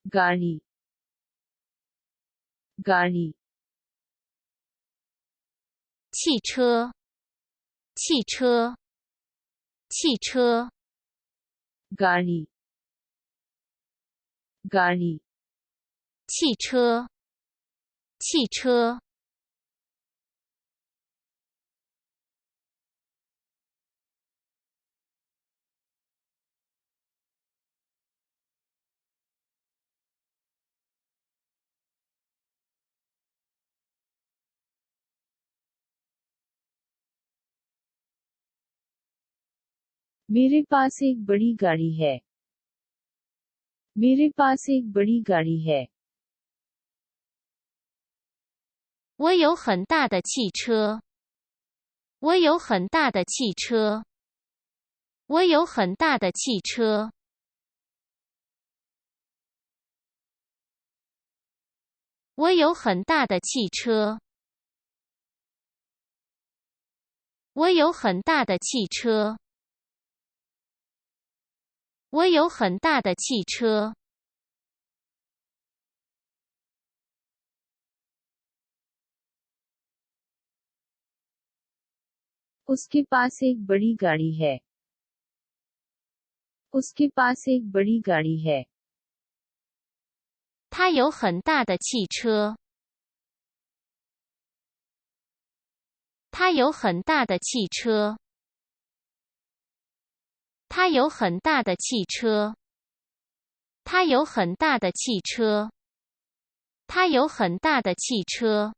गाड़ी गाड़ी 汽车，汽车，汽车， गाड़ी गाड़ी 汽车，汽车， मेरे पास एक बड़ी गाड़ी है मेरे पास एक बड़ी गाड़ी है 我有很大的汽车，我有很大的汽车，我有很大的汽车，我有很大的汽车，我有很大的汽车，我有很大的汽车， उसके पास एक बड़ी गाड़ी है उसके पास एक बड़ी गाड़ी है 他有很大的汽车，他有很大的汽车，他有很大的汽车，他有很大的汽车，他有很大的汽车，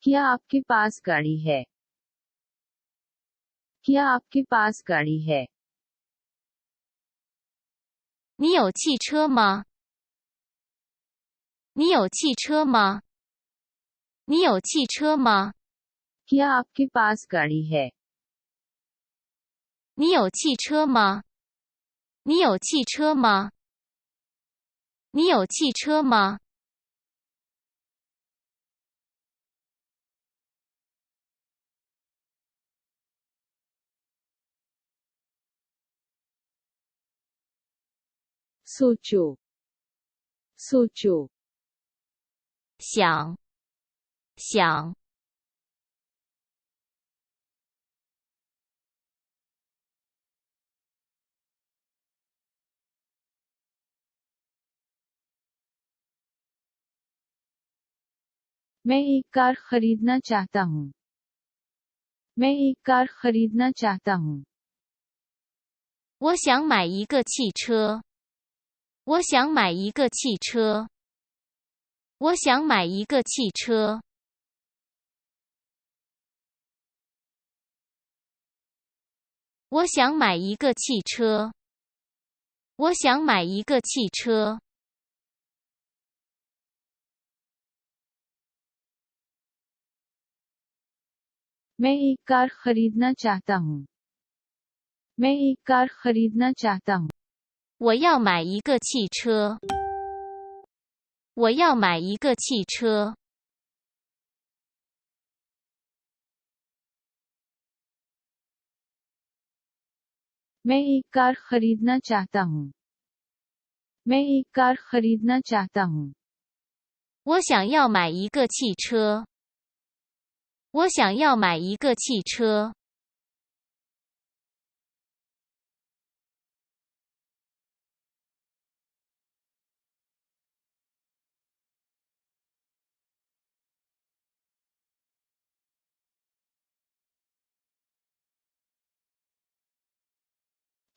क्या आपके पास गाड़ी है क्या आपके पास गाड़ी है 你有汽车吗？你有汽车吗？你有汽车吗？ क्या आपके पास गाड़ी है 你有汽车吗？你有汽车吗？你有汽车吗？ सोचो सोचो 想，想， मैं एक कार खरीदना चाहता हूँ मैं एक कार खरीदना चाहता हूँ 我想买一个汽车。我想买一个汽车。我想买一个汽车。我想买一个汽车。我想买一个汽车。मैं एक कार खरीदना चाहता हूँ मैं एक कार खरीदना चाहता हूँ 我要买一个汽车。我要买一个汽车。मैं एक कार खरीदना चाहता हूँ मैं एक कार खरीदना चाहता हूँ 我想要买一个汽车。我想要买一个汽车。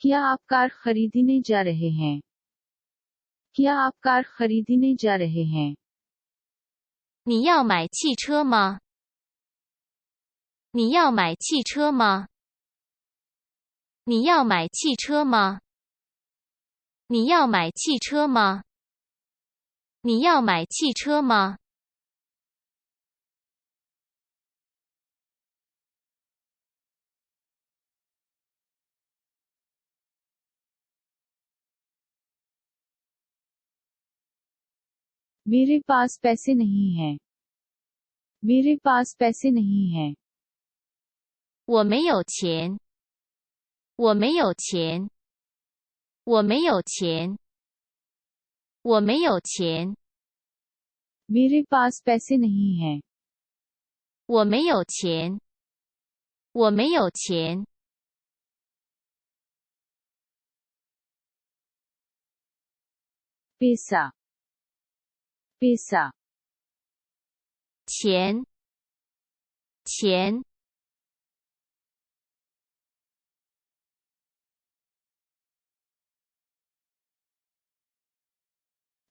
क्या आप कार खरीदने जा रहे हैं क्या आप कार खरीदने जा रहे हैं 你要买汽车吗？你要买汽车吗？你要买汽车吗？你要买汽车吗？你要买汽车吗？ मेरे पास पैसे नहीं हैं। मेरे पास पैसे नहीं हैं। 我没有钱。我没有钱。我没有钱。我没有钱。 मेरे पास पैसे नहीं हैं। 我没有钱。我没有钱。 पैसा पैसा 钱。钱。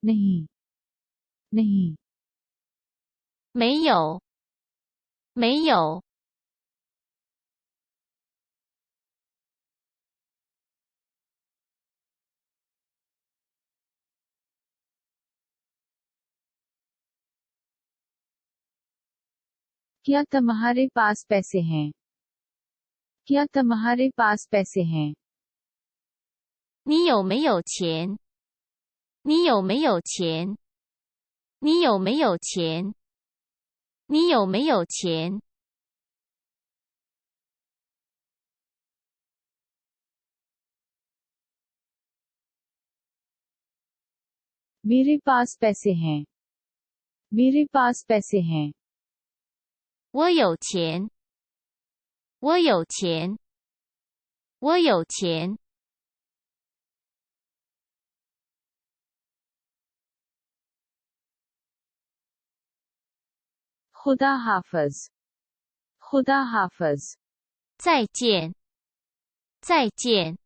नहीं नहीं 没有。没有。 क्या तुम्हारे पास पैसे हैं? क्या तुम्हारे पास पैसे हैं? 你有没有钱？你有没有钱？你有没有钱？你有没有钱？ मेरे पास पैसे हैं। मेरे पास पैसे हैं। 我有钱。我有钱。我有钱。 खुदा हाफिज। खुदा हाफिज।再见。再见。